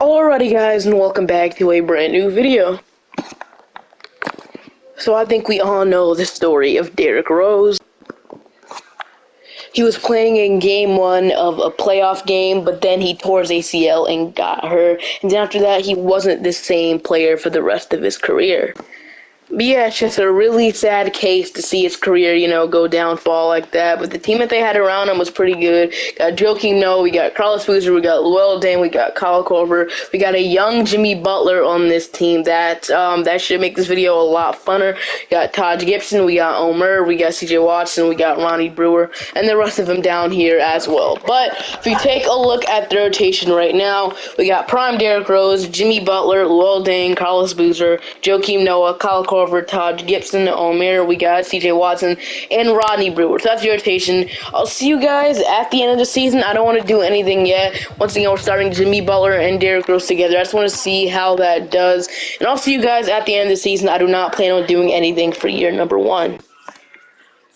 Alrighty guys, and welcome back to a brand new video. So I think we all know the story of Derrick Rose. He was playing in game 1 of a playoff game, but then he tore his ACL and got hurt. And then after that, he wasn't the same player for the rest of his career. But yeah, it's just a really sad case to see his career, go downfall like that. But the team that they had around him was pretty good. Got Joakim Noah, we got Carlos Boozer, we got Llewellyn Dane, we got Kyle Korver. We got a young Jimmy Butler on this team that should make this video a lot funner. We got Taj Gibson, we got Omer, we got CJ Watson, we got Ronnie Brewer, and the rest of them down here as well. But if you take a look at the rotation right now, we got prime Derrick Rose, Jimmy Butler, Llewellyn Dane, Carlos Boozer, Joakim Noah, Kyle Korver, Todd Gibson, Omer, we got CJ Watson, and Rodney Brewer. So that's your rotation. I'll see you guys at the end of the season. I don't want to do anything yet. Once again, we're starting Jimmy Butler and Derrick Rose together. I just want to see how that does. And I'll see you guys at the end of the season. I do not plan on doing anything for year number 1.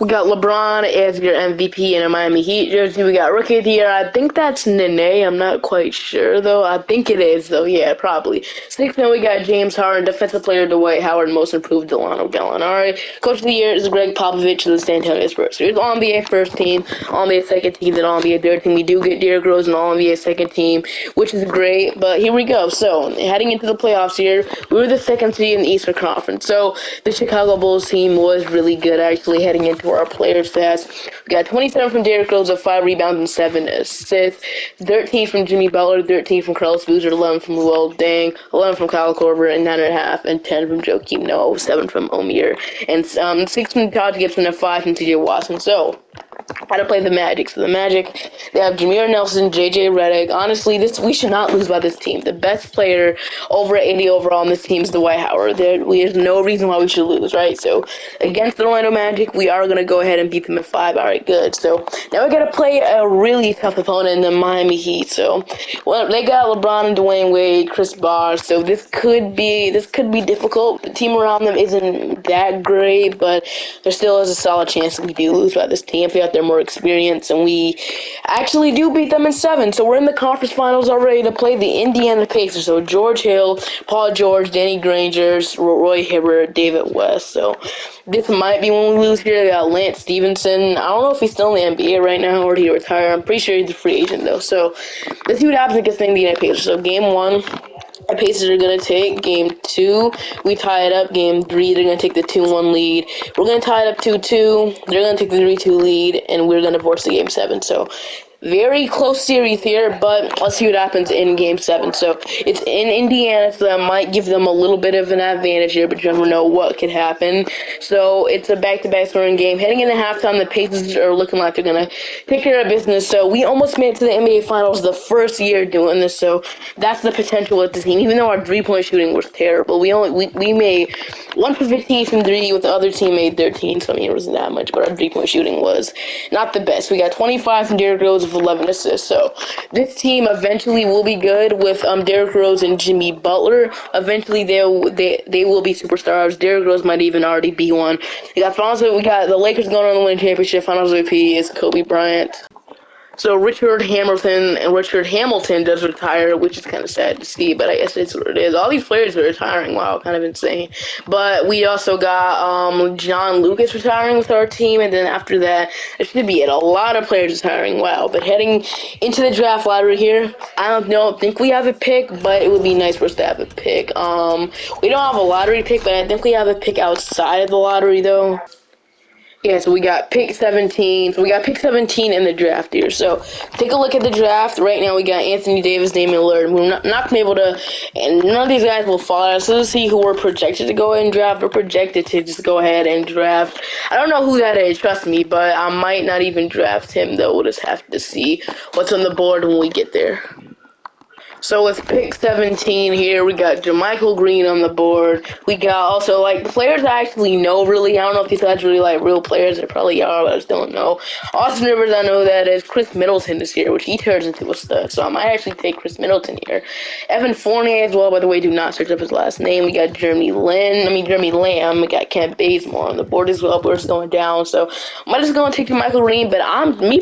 We got LeBron as your MVP in a Miami Heat jersey. We got Rookie of the Year. I think that's Nene. I'm not quite sure, though. I think it is, though. Yeah, probably. 6th man, we got James Harden. Defensive Player, Dwight Howard. Most Improved, Delano Gallinari. Coach of the Year is Greg Popovich of the San Antonio Spurs. So here's All-NBA first team, All-NBA second team, then All-NBA third team. We do get Derrick Rose and All-NBA second team, which is great. But here we go. So, heading into the playoffs here, we were the second seed in the Eastern Conference. So, the Chicago Bulls team was really good, actually, heading into our player stats. We got 27 from Derrick Rose, 5 rebounds and 7 assists, 13 from Jimmy Butler, 13 from Carlos Boozer, 11 from Llewellyn Dane, 11 from Kyle Korver, and 9.5, and 10 from Joakim Noah, 7 from Omer, and 6 from Todd Gibson, and 5 from TJ Watson. So, how to play the Magic. So the Magic, they have Jameer Nelson, JJ Redick. Honestly, we should not lose by this team. The best player over 80 overall on this team is Dwight Howard. There's no reason why we should lose, right? So against the Orlando Magic, we are going to go ahead and beat them at 5. All right, good. So now we got to play a really tough opponent in the Miami Heat. So they got LeBron and Dwayne Wade, Chris Bosh. So this could be difficult. The team around them isn't that great, but there still is a solid chance that we do lose by this team. We got their more experience, and we actually do beat them in 7. So we're in the conference finals already to play the Indiana Pacers. So George Hill, Paul George, Danny Granger, Roy Hibbert, David West. So this might be when we lose here. We got Lance Stevenson. I don't know if he's still in the NBA right now or did he retire. I'm pretty sure he's a free agent though. So let's see what happens against the Indiana Pacers. So game 1. The Pacers are going to take. Game 2, we tie it up. Game 3, they're going to take the 2-1 lead. We're going to tie it up 2-2. They're going to take the 3-2 lead, and we're going to force the Game 7. So, very close series here, but let's see what happens in Game 7. So, it's in Indiana, so that might give them a little bit of an advantage here, but you never know what could happen. So, it's a back-to-back scoring game. Heading into halftime, the Pacers are looking like they're going to take care of business. So, we almost made it to the NBA Finals the first year doing this, so that's the potential with the team. Even though our three-point shooting was terrible, we made 1 for 15 from 3, with the other team made 13, so I mean it wasn't that much, but our three-point shooting was not the best. We got 25 from Derrick Rose with 11 assists, so this team eventually will be good with Derrick Rose and Jimmy Butler. Eventually they will be superstars. Derrick Rose might even already be one. We got the Lakers going on the winning championship. Finals MVP is Kobe Bryant. So Richard Hamilton does retire, which is kind of sad to see, but I guess it's what it is. All these players are retiring. Wow, kind of insane. But we also got John Lucas retiring with our team, and then after that, there should be a lot of players retiring. Wow. But heading into the draft lottery here, I don't think we have a pick, but it would be nice for us to have a pick. We don't have a lottery pick, but I think we have a pick outside of the lottery, though. Yeah, so we got pick 17. So we got pick 17 in the draft here. So take a look at the draft. Right now we got Anthony Davis, Damian Lillard. We're not going to be able to, and none of these guys will fall out. So let's see who we're projected to go ahead and draft. We're projected to just go ahead and draft. I don't know who that is, trust me, but I might not even draft him, though. We'll just have to see what's on the board when we get there. So with pick 17 here, we got JaMychal Green on the board. We got also, the players I actually know, really. I don't know if these guys are really, real players. They probably are, but I just don't know. Austin Rivers, I know that is. Chris Middleton is here, which he turns into a stud. So I might actually take Chris Middleton here. Evan Fournier as well, by the way, do not search up his last name. We got Jeremy Lamb. We got Kent Bazemore on the board as well, but it's going down. So I might just go and take JaMychal Green, but I'm going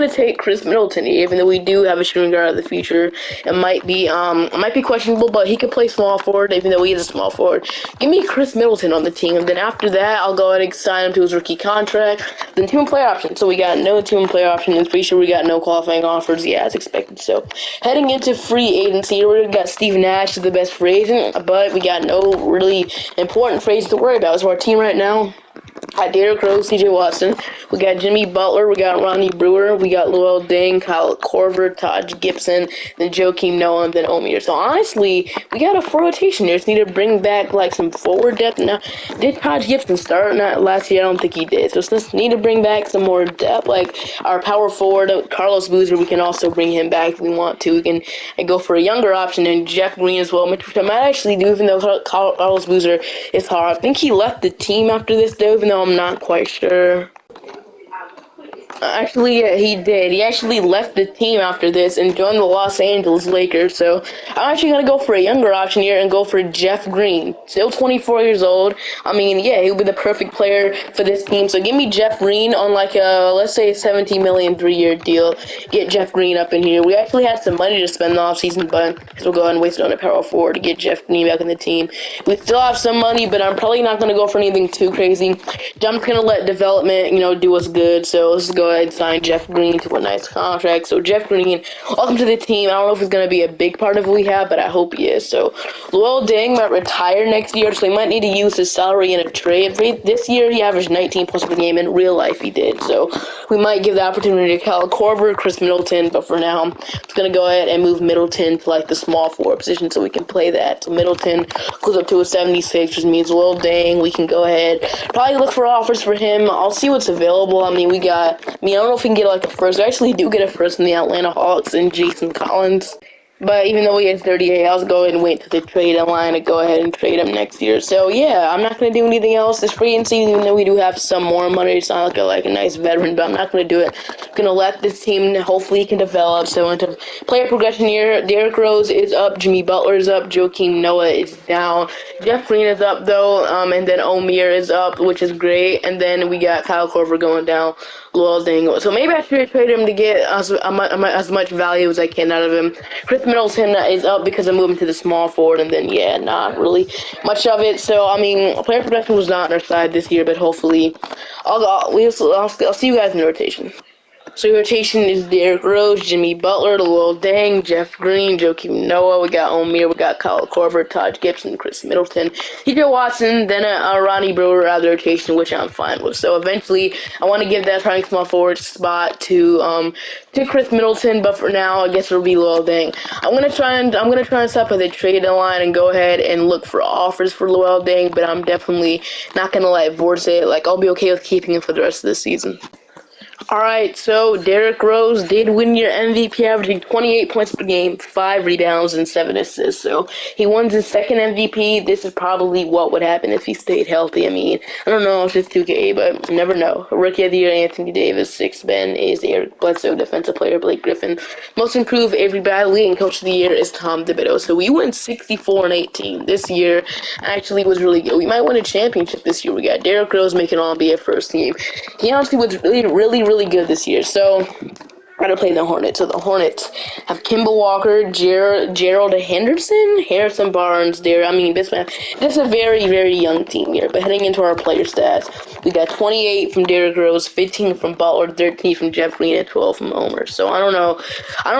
to take Chris Middleton here, even though we do have a shooting guard of the future. It might might be questionable, but he could play small forward, even though he is a small forward. Give me Chris Middleton on the team. Then after that, I'll go ahead and sign him to his rookie contract. Then team and play option. So we got no team and play option. I'm pretty sure we got no qualifying offers. Yeah, as expected. So heading into free agency, we got Steve Nash as the best free agent, but we got no really important free agents to worry about. So our team right now, got Derrick Rose, CJ Watson. We got Jimmy Butler. We got Ronnie Brewer. We got Luol Deng, Kyle Korver, Taj Gibson, then Joakim Noah, and then Omier. So honestly, we got a full rotation here. Just need to bring back like some forward depth. Now, did Taj Gibson start? Not last year. I don't think he did. So just need to bring back some more depth. Like our power forward, Carlos Boozer. We can also bring him back if we want to. We can go for a younger option and Jeff Green as well, which I might actually do, even though Carlos Boozer is hard. I think he left the team after this, though, even though I'm not quite sure. Actually, yeah, he did. He actually left the team after this and joined the Los Angeles Lakers. So I'm actually gonna go for a younger option here and go for Jeff Green. Still 24 years old. I mean, yeah, he'll be the perfect player for this team. So give me Jeff Green on like a, let's say, 17 million 3-year deal. Get Jeff Green up in here. We actually had some money to spend in the offseason, but we'll go ahead and waste it on a power forward to get Jeff Green back in the team. We still have some money, but I'm probably not gonna go for anything too crazy. I'm just gonna let development, do us good. So let's go ahead and sign Jeff Green to a nice contract. So Jeff Green, welcome to the team. I don't know if he's gonna be a big part of what we have, but I hope he is. So Luol Deng might retire next year, so we might need to use his salary in a trade. This year he averaged 19 plus per game. In real life he did. So we might give the opportunity to Kyle Korver, Chris Middleton, but for now I'm just gonna go ahead and move Middleton to like the small forward position so we can play that. So Middleton goes up to a 76, which means Luol Deng. We can go ahead, probably look for offers for him. I'll see what's available. I mean, I don't know if we can get like a first. We actually do get a first from the Atlanta Hawks and Jason Collins. But even though he has 38, I'll go ahead and wait to the trade deadline to go ahead and trade him next year. So yeah, I'm not gonna do anything else this free agency, even though we do have some more money. It's not like a nice veteran, but I'm not gonna do it. I'm gonna let this team hopefully can develop. So into player progression here, Derrick Rose is up, Jimmy Butler is up, Joakim Noah is down, Jeff Green is up though, and then Omier is up, which is great, and then we got Kyle Korver going down. Luol Deng. So maybe I should trade him to get as much value as I can out of him. Chris Middleton is up because I'm moving to the small forward, and then yeah, not really much of it. So I mean, player production was not on our side this year, but hopefully, I'll see you guys in the rotation. So rotation is Derrick Rose, Jimmy Butler, Luol Deng, Jeff Green, Joakim Noah. We got Omier, we got Kyle Korver, Taj Gibson, Chris Middleton, TJ Watson, then Ronnie Brewer out of the rotation, which I'm fine with. So eventually, I want to give that starting small forward spot to Chris Middleton, but for now, I guess it'll be Luol Deng. I'm gonna try and stop at the trade deadline and go ahead and look for offers for Luol Deng, but I'm definitely not gonna force it. Like I'll be okay with keeping him for the rest of the season. Alright, so Derrick Rose did win your MVP, averaging 28 points per game, 5 rebounds, and 7 assists. So he won his second MVP. This is probably what would happen if he stayed healthy. I mean, I don't know if it's 2K, but you never know. Rookie of the Year, Anthony Davis. Sixth Ben is Eric Bledsoe. Defensive Player, Blake Griffin. Most Improved, Avery Bradley. And Coach of the Year is Tom Thibodeau. So we went 64-18. This year actually was really good. We might win a championship this year. We got Derrick Rose making All-NBA first team. He honestly was really good this year. So we're gonna play the Hornets. So the Hornets have Kemba Walker, Gerald Henderson, Harrison Barnes. This is a very young team here. But heading into our player stats, we got 28 from Derrick Rose, 15 from Butler, 13 from Jeff Green, and 12 from Omer. So I don't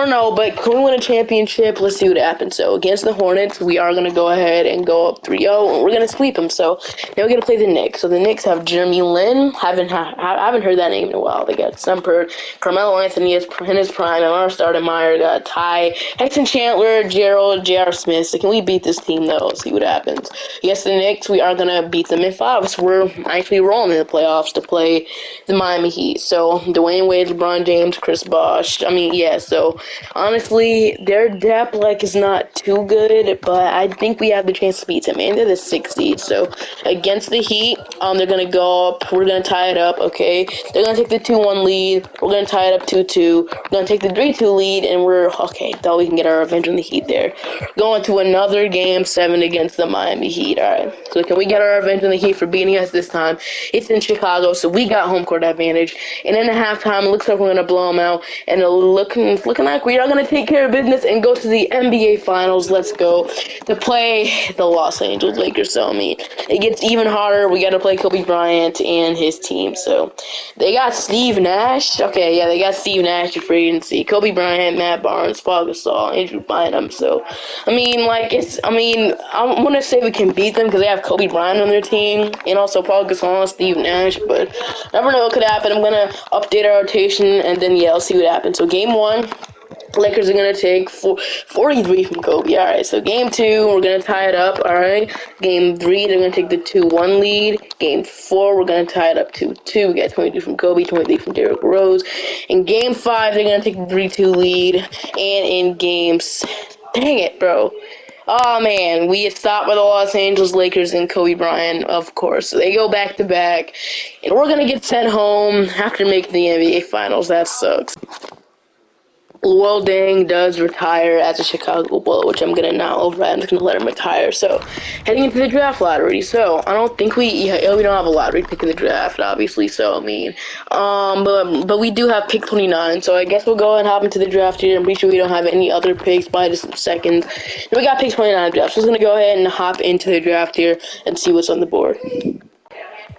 know, but can we win a championship? Let's see what happens. So against the Hornets, we are gonna go ahead and go up 3-0, and we're gonna sweep them. So now we're gonna play the Knicks. So the Knicks have Jeremy Lin. I haven't heard that name in a while. They got Sumper, Carmelo Anthony is in his prime, Amar Stoudemire, got Ty, Hexton Chandler, Gerald, J.R. Smith. So can we beat this team, though? See what happens. Against the Knicks, we are going to beat them in 5. So we're actually rolling in the playoffs to play the Miami Heat. So Dwayne Wade, LeBron James, Chris Bosh. So honestly, their depth, is not too good, but I think we have the chance to beat them. And they're the 6th seed. So against the Heat, they're going to go up. We're going to tie it up, okay? They're going to take the 2-1 lead. We're going to tie it up 2-2. 2. We're going to take the 3-2 lead, and we're, okay, thought we can get our revenge on the Heat there. Going to another Game 7 against the Miami Heat. All right, so can we get our revenge on the Heat for beating us this time? It's in Chicago, so we got home court advantage. And in the halftime, it looks like we're going to blow them out, and it's looking like we are going to take care of business and go to the NBA Finals. Let's go to play the Los Angeles Lakers. So, I mean, it gets even harder. We got to play Kobe Bryant and his team. So, they got Steve Nash. Okay, yeah, they got Steve Nash for free agency. Kobe Bryant, Matt Barnes, Paul Gasol, Andrew Bynum. So, I mean, I want to say we can beat them because they have Kobe Bryant on their team and also Paul Gasol and Steve Nash, but never know what could happen. I'm going to update our rotation, and then, yeah, I'll see what happens. So, game 1. Lakers are going to take 43 from Kobe. All right, so game 2, we're going to tie it up. All right, game 3, they're going to take the 2-1 lead. Game 4, we're going to tie it up 2-2. We got 22 from Kobe, 23 from Derrick Rose. In game 5, they're going to take the 3-2 lead. And in games, dang it, bro. Oh, man, we get stopped by the Los Angeles Lakers and Kobe Bryant, of course. So they go back-to-back, and we're going to get sent home after making the NBA Finals. That sucks. Luol Deng does retire as a Chicago Bull, which I'm gonna not override. I'm just gonna let him retire. So, heading into the draft lottery. So, I don't think we don't have a lottery pick in the draft, obviously. So, I mean, but we do have pick 29. So, I guess we'll go ahead and hop into the draft here. I'm pretty sure we don't have any other picks by just a second. And we got pick 29 in the draft. So, I'm just gonna go ahead and hop into the draft here and see what's on the board.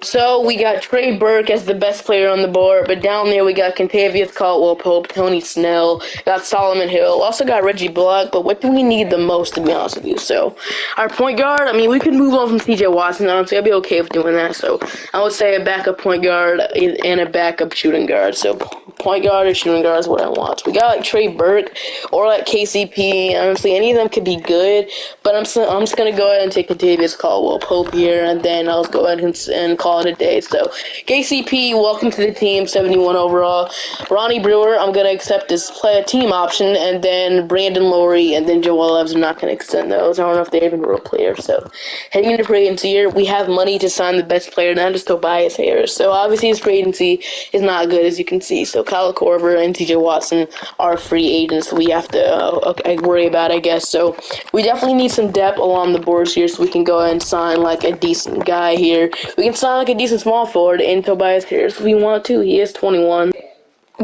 So we got Trey Burke as the best player on the board, but down there we got Kentavious Caldwell-Pope, Tony Snell, got Solomon Hill, also got Reggie Bullock, but what do we need the most, to be honest with you? So our point guard, I mean, we could move on from TJ Watson, honestly, I'd be okay with doing that. So I would say a backup point guard and a backup shooting guard. So point guard or shooting guard is what I want. So we got like Trey Burke or like KCP. Honestly, any of them could be good, but I'm just going to go ahead and take Kentavious Caldwell-Pope here, and then I'll go ahead and call it a day. So, KCP, welcome to the team, 71 overall. Ronnie Brewer, I'm going to accept this team option, and then Brandon Laurie, and then Joel Evans, I'm not going to extend those. I don't know if they're even real players. So, heading into free agency here, we have money to sign the best player, not just Tobias Harris. So, obviously, his free agency is not good, as you can see. So, Kyle Korver and TJ Watson are free agents we have to worry about, I guess. So, we definitely need some depth along the boards here so we can go ahead and sign, like, a decent guy here. We can sign, like, a decent small forward in Tobias Harris if we want to. He is 21.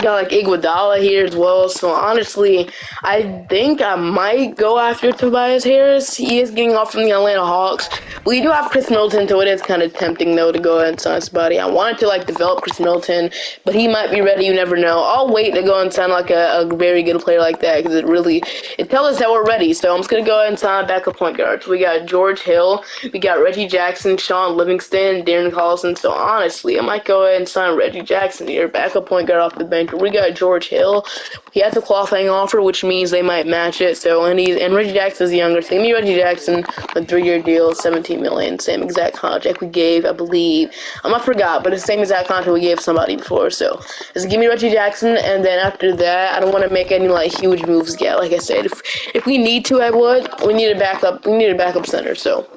Got like Iguodala here as well, so honestly, I think I might go after Tobias Harris. He is getting off from the Atlanta Hawks. We do have Chris Middleton, so it is kind of tempting though to go ahead and sign somebody. I wanted to like develop Chris Middleton, but he might be ready. You never know. I'll wait to go and sign like a very good player like that because it tells us that we're ready. So I'm just gonna go ahead and sign backup point guards. We got George Hill, we got Reggie Jackson, Sean Livingston, Darren Collison. So honestly, I might go ahead and sign Reggie Jackson here, backup point guard off the bench. We got George Hill. He has a qualifying offer, which means they might match it. So and Reggie Jackson's younger. So give me Reggie Jackson, a 3-year deal, $17 million, same exact contract we gave, I believe. I forgot, but it's the same exact contract we gave somebody before. So just give me Reggie Jackson, and then after that, I don't want to make any like huge moves yet. Like I said, if we need to, I would. We need a backup. We need a backup center. So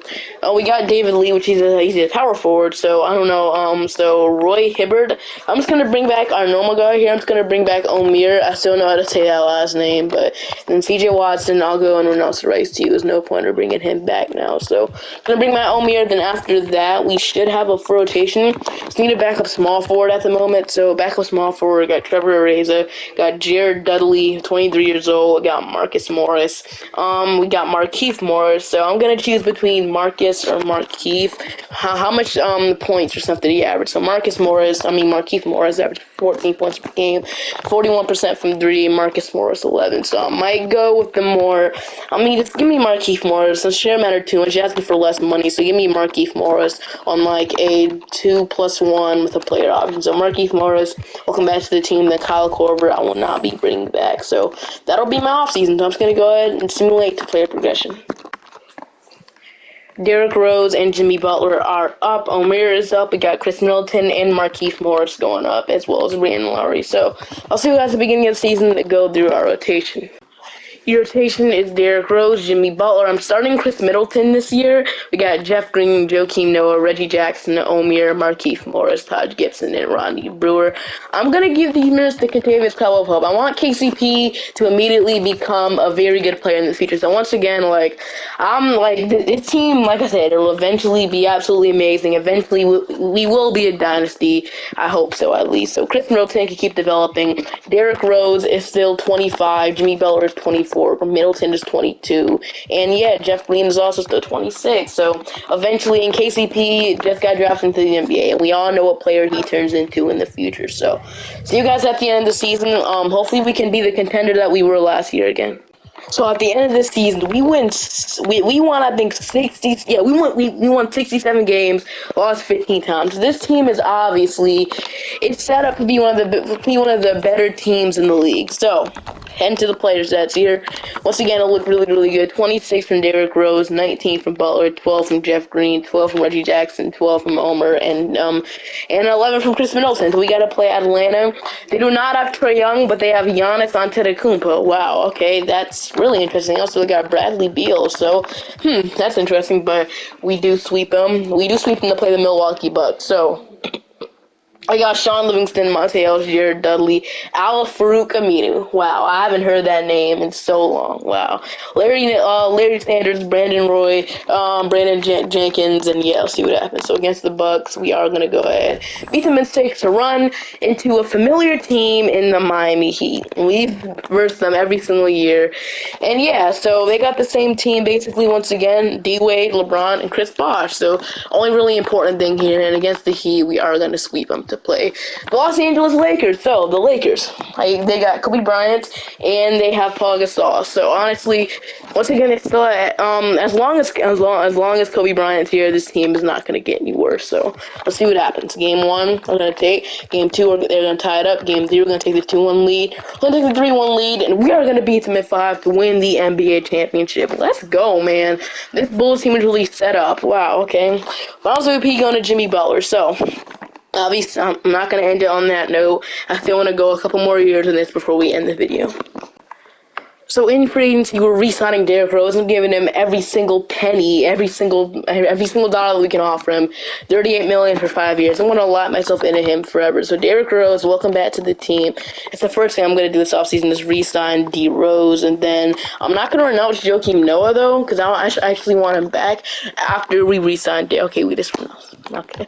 we got David Lee, which he's a power forward. So I don't know. So Roy Hibbard. I'm just gonna bring back our normal guy here. I'm just gonna bring back Omir. I still know how to say that last name, but then CJ Watson, I'll go and renounce the rights to you. There's no point in bringing him back now. So I'm gonna bring my Omir. Then after that, we should have a full rotation. Just need a backup small forward at the moment. So backup small forward, got Trevor Ariza, got Jared Dudley, 23 years old, got Marcus Morris. We got Markieff Morris. So I'm gonna choose between Marcus or Markieff. How much points or something he averaged? So Markieff Morris averaged 14 points per game, 41% from 3, Marcus Morris 11. So I might go with the more, just give me Markieff Morris. The share matter too much. You're asking for less money, so give me Markieff Morris on like a 2+1 with a player option. So Markieff Morris, welcome back to the team. Then Kyle Korver, I will not be bringing back. So that'll be my offseason. So I'm just going to go ahead and simulate the player progression. Derrick Rose and Jimmy Butler are up. Omir is up. We got Chris Middleton and Markieff Morris going up, as well as Brandon Laurie. So I'll see you guys at the beginning of the season to go through our rotation. Your rotation is Derrick Rose, Jimmy Butler. I'm starting Chris Middleton this year. We got Jeff Green, Joakim Noah, Reggie Jackson, Omier, Markieff Morris, Taj Gibson, and Ronnie Brewer. I'm going to give these minutes to Kentavious Caldwell-Pope. I want KCP to immediately become a very good player in the future. So once again, this team, like I said, it will eventually be absolutely amazing. Eventually, we will be a dynasty. I hope so, at least. So Chris Middleton can keep developing. Derrick Rose is still 25. Jimmy Butler is 24. Middleton is 22. And yeah, Jeff Green is also still 26. So eventually, and KCP just got drafted into the NBA, and we all know what player he turns into in the future. So see you guys at the end of the season. Hopefully we can be the contender that we were last year again. So at the end of this season, we won I think 60. Yeah, we won 67 games, lost 15 times. This team is obviously it's set up to be one of the better teams in the league. So heading to the players that's here. Once again, it looked really, really good. 26 from Derrick Rose, 19 from Butler, 12 from Jeff Green, 12 from Reggie Jackson, 12 from Omer, and 11 from Chris Middleton. So we got to play Atlanta. They do not have Trae Young, but they have Giannis Antetokounmpo. Wow, okay, that's really interesting. Also, we got Bradley Beal. So, that's interesting. But we do sweep them. We do sweep them to play the Milwaukee Bucks. So. I got Sean Livingston, Monte Jared Dudley, Al Farouk Aminu. Wow, I haven't heard that name in so long. Wow. Larry Sanders, Brandon Roy, Jenkins, and yeah, let's see what happens. So against the Bucks, we are gonna go ahead, beat them in 6 to run into a familiar team in the Miami Heat. We've versed them every single year, and yeah, so they got the same team basically once again: D Wade, LeBron, and Chris Bosh. So only really important thing here, and against the Heat, we are gonna sweep them to play the Los Angeles Lakers. So the Lakers, they got Kobe Bryant and they have Paul Gasol. So honestly, once again, it's still as long as Kobe Bryant's here, this team is not going to get any worse. So let's see what happens. Game 1, we're going to take. Game 2, they're going to tie it up. Game 3, we're going to take the 2-1 lead. We're going to take the 3-1 lead, and we are going to beat them at 5 to win the NBA championship. Let's go, man. This Bulls team is really set up. Wow. Okay. Finals MVP going to Jimmy Butler. So. Obviously, I'm not going to end it on that note. I still want to go a couple more years in this before we end the video. So in free agency, we're re-signing Derrick Rose and giving him every single penny, every single dollar that we can offer him. $38 million for 5 years. I'm going to lock myself into him forever. So Derrick Rose, welcome back to the team. It's the first thing I'm going to do this offseason is re-sign D Rose, and then I'm not going to renounce Joakim Noah though, because I actually want him back after we re-sign Derrick. Okay, we just okay.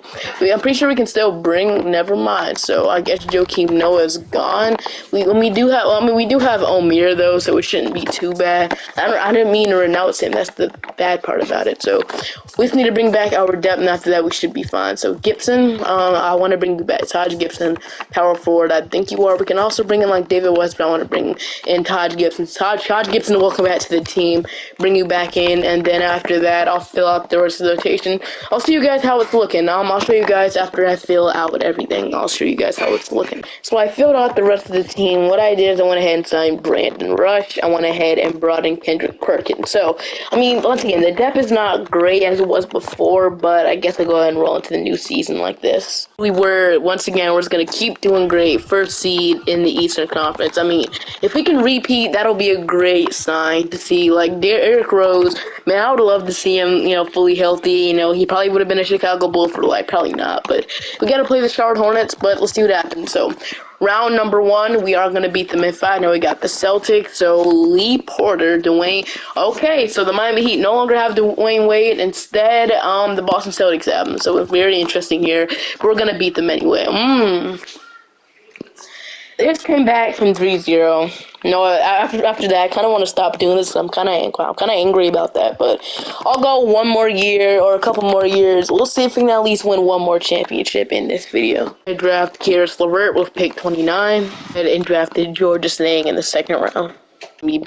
I'm pretty sure we can still bring. Never mind. So I guess Joakim Noah is gone. We do have Omier though, so it shouldn't be too bad. I didn't mean to renounce him. That's the bad part about it. So we just need to bring back our depth, and after that we should be fine. So Gibson, I want to bring back Taj Gibson, power forward. I think you are. We can also bring in like David West, but I want to bring in Taj Gibson. Taj Gibson will come back to the team, bring you back in, and then after that I'll fill out the rest of the rotation. I'll see you guys how it's looking. I'll show you guys after I fill out everything. I'll show you guys how it's looking. So I filled out the rest of the team. What I did is I went ahead and signed Brandon Rush. I went ahead and brought in Kendrick Perkins. So, I mean, once again, the depth is not great as it was before, but I guess I'll go ahead and roll into the new season like this. We're just going to keep doing great. First seed in the Eastern Conference. I mean, if we can repeat, that'll be a great sign to see. Like, Derrick Rose, man, I would love to see him, fully healthy. He probably would have been a Chicago Bull for life. Probably not, but we got to play the Charlotte Hornets, but let's see what happens. So, round number 1, we are going to beat them in 5. Now we got the Celtics, so Lee Porter, Dwayne. Okay, so the Miami Heat no longer have Dwayne Wade. Instead, the Boston Celtics have him. So it's very interesting here. But we're going to beat them anyway. They just came back from 3-0. After that, I kind of want to stop doing this. I'm kind of angry about that. But I'll go one more year or a couple more years. We'll see if we can at least win one more championship in this video. I drafted Karis LeVert with pick 29 and drafted Georges Niang in the 2nd round.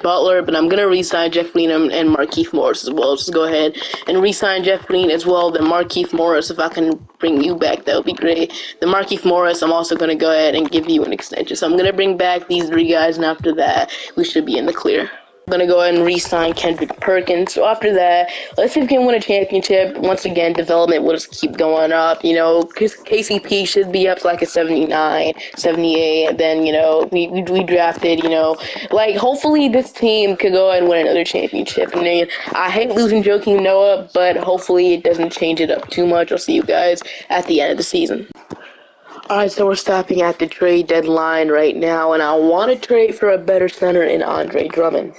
Butler, but I'm going to re-sign Jeff Green and Markieff Morris as well. Just go ahead and re-sign Jeff Green as well. Then Markieff Morris, if I can bring you back, that would be great. The Markieff Morris, I'm also going to go ahead and give you an extension. So I'm going to bring back these 3 guys, and after that, we should be in the clear. Gonna go ahead and re-sign Kendrick Perkins. So after that, let's see if we can win a championship. Once again, development will just keep going up. You know, KCP should be up to like a 79, 78. And then, you know, we drafted, you know, like hopefully this team could go ahead and win another championship. And then I hate losing Joakim Noah, but hopefully it doesn't change it up too much. I'll see you guys at the end of the season. Alright, so we're stopping at the trade deadline right now, and I want to trade for a better center in Andre Drummond.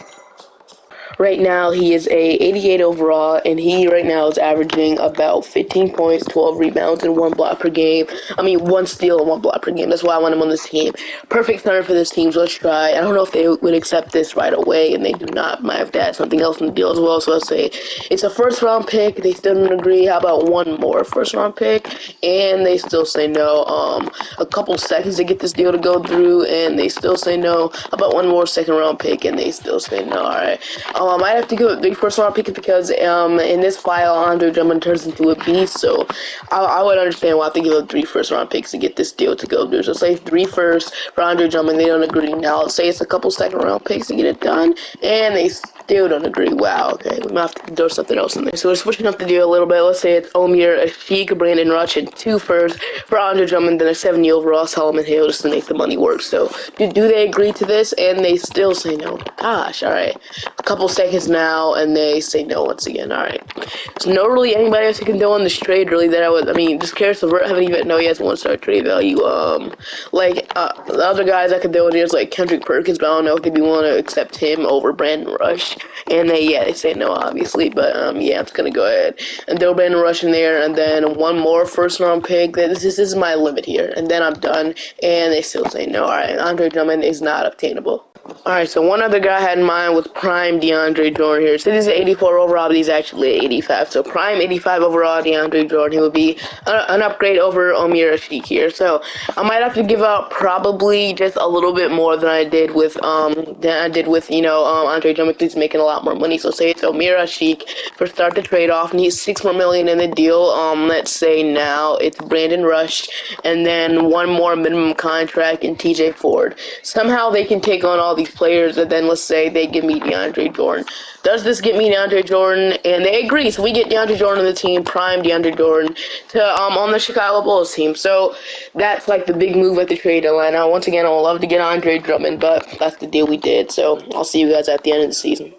Right now, he is a 88 overall, and he right now is averaging about 15 points, 12 rebounds, and 1 block per game. I mean, 1 steal and 1 block per game. That's why I want him on this team. Perfect center for this team, so let's try. I don't know if they would accept this right away, and they do not. Might have to add something else in the deal as well, so let's say it's a first-round pick. They still don't agree. How about one more first-round pick? And they still say no. A couple seconds to get this deal to go through, and they still say no. How about one more second-round pick, and they still say no. All right. I might have to give it 3 first-round picks because in this file, Andre Drummond turns into a beast, so I would understand why I have to give up 3 first-round picks to get this deal to go through. So say 3 first for Andre Drummond, they don't agree. Now, let's say it's a couple second-round picks to get it done, and they still don't agree. Wow, okay, we might have to throw something else in there. So we're switching up the deal a little bit. Let's say it's Omer Ashik, Brandon Rush, and 2 first for Andre Drummond, then a 70 overall Solomon Hill just to make the money work. So do they agree to this? And they still say no. Gosh, all right. A couple seconds now, and they say no once again. All right. So no really anybody else who can do on this trade really that I mean, just curious. I haven't even know he has 1-star trade value. The other guys I could do in here is like Kendrick Perkins, but I don't know if they'd be willing to accept him over Brandon Rush. And they say no, obviously. But yeah, I'm just gonna go ahead and throw Brandon Rush in there, and then one more first-round pick. This is my limit here, and then I'm done. And they still say no. All right, Andre Drummond is not obtainable. Alright, so one other guy I had in mind was prime DeAndre Jordan here. So this is 84 overall, but he's actually 85. So prime 85 overall DeAndre Jordan. He would be an upgrade over Omer Ashik here. So I might have to give out probably just a little bit more than I did with Andre Drummond. He's making a lot more money. So say it's Omer Ashik for start the trade off, and he's $6 more million in the deal. Let's say now it's Brandon Rush, and then one more minimum contract in TJ Ford. Somehow they can take on all these players, and then let's say they give me DeAndre Jordan. Does this get me DeAndre Jordan? And they agree, so we get DeAndre Jordan on the team, prime DeAndre Jordan, to on the Chicago Bulls team. So that's like the big move at the trade deadline. Now, once again, I would love to get Andre Drummond, but that's the deal we did. So I'll see you guys at the end of the season.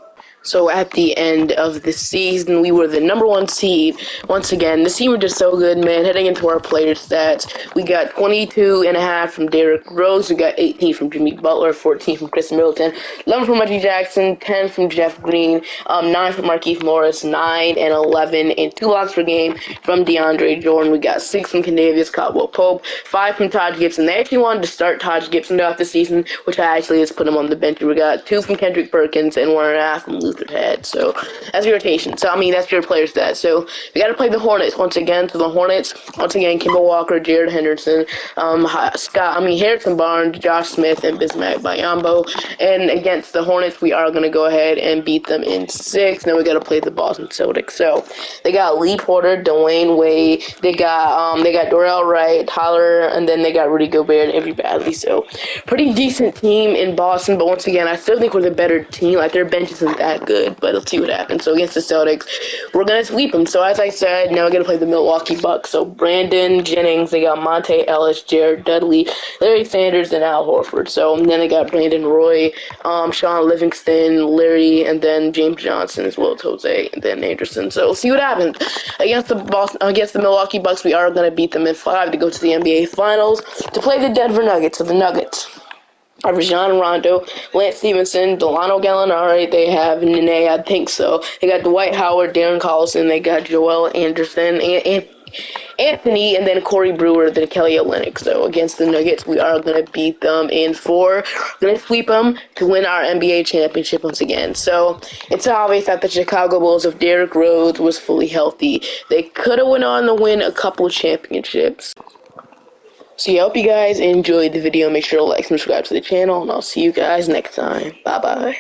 So at the end of the season, we were the #1 seed. Once again, this team were just so good, man. Heading into our player stats, we got 22.5 from Derrick Rose. We got 18 from Jimmy Butler, 14 from Chris Middleton, 11 from Reggie Jackson, 10 from Jeff Green, 9 from Markieff Morris, 9 and 11 and 2 blocks per game from DeAndre Jordan. We got 6 from Kendavius Caldwell-Pope, 5 from Taj Gibson. They actually wanted to start Taj Gibson throughout the season, which I actually just put him on the bench. We got 2 from Kendrick Perkins and 1.5 from Luther Head. So that's your rotation. So I mean that's your player stats. So we got to play the Hornets once again. So the Hornets once again: Kemba Walker, Jared Henderson, Harrison Barnes, Josh Smith, and Bismack Biyombo. And against the Hornets, we are gonna go ahead and beat them in 6. Then we got to play the Boston Celtics. So they got Lee Porter, Dwayne Wade. They got Dorell Wright, Tyler, and then they got Rudy Gobert and Avery Bradley. So pretty decent team in Boston. But once again, I still think we're the better team. Like their bench isn't that good, but let's see what happens. So against the Celtics, we're going to sweep them. So as I said, now we're going to play the Milwaukee Bucks. So Brandon Jennings, they got Monte Ellis, Jared Dudley, Larry Sanders, and Al Horford. So and then they got Brandon Roy, Sean Livingston, Larry, and then James Johnson as well as Jose, and then Anderson. So we'll see what happens. Against the Milwaukee Bucks, we are going to beat them in 5 to go to the NBA Finals to play the Denver Nuggets. So the Nuggets are Rajon Rondo, Lance Stevenson, Delano Gallinari. They have Nene, I think so. They got Dwight Howard, Darren Collison. They got Joel Anderson, and Anthony, and then Corey Brewer, then Kelly Olynyk. So against the Nuggets, we are going to beat them in 4. We're going to sweep them to win our NBA championship once again. So it's obvious that the Chicago Bulls, if Derrick Rose was fully healthy, they could have went on to win a couple championships. So yeah, I hope you guys enjoyed the video. Make sure to like and subscribe to the channel, and I'll see you guys next time. Bye-bye.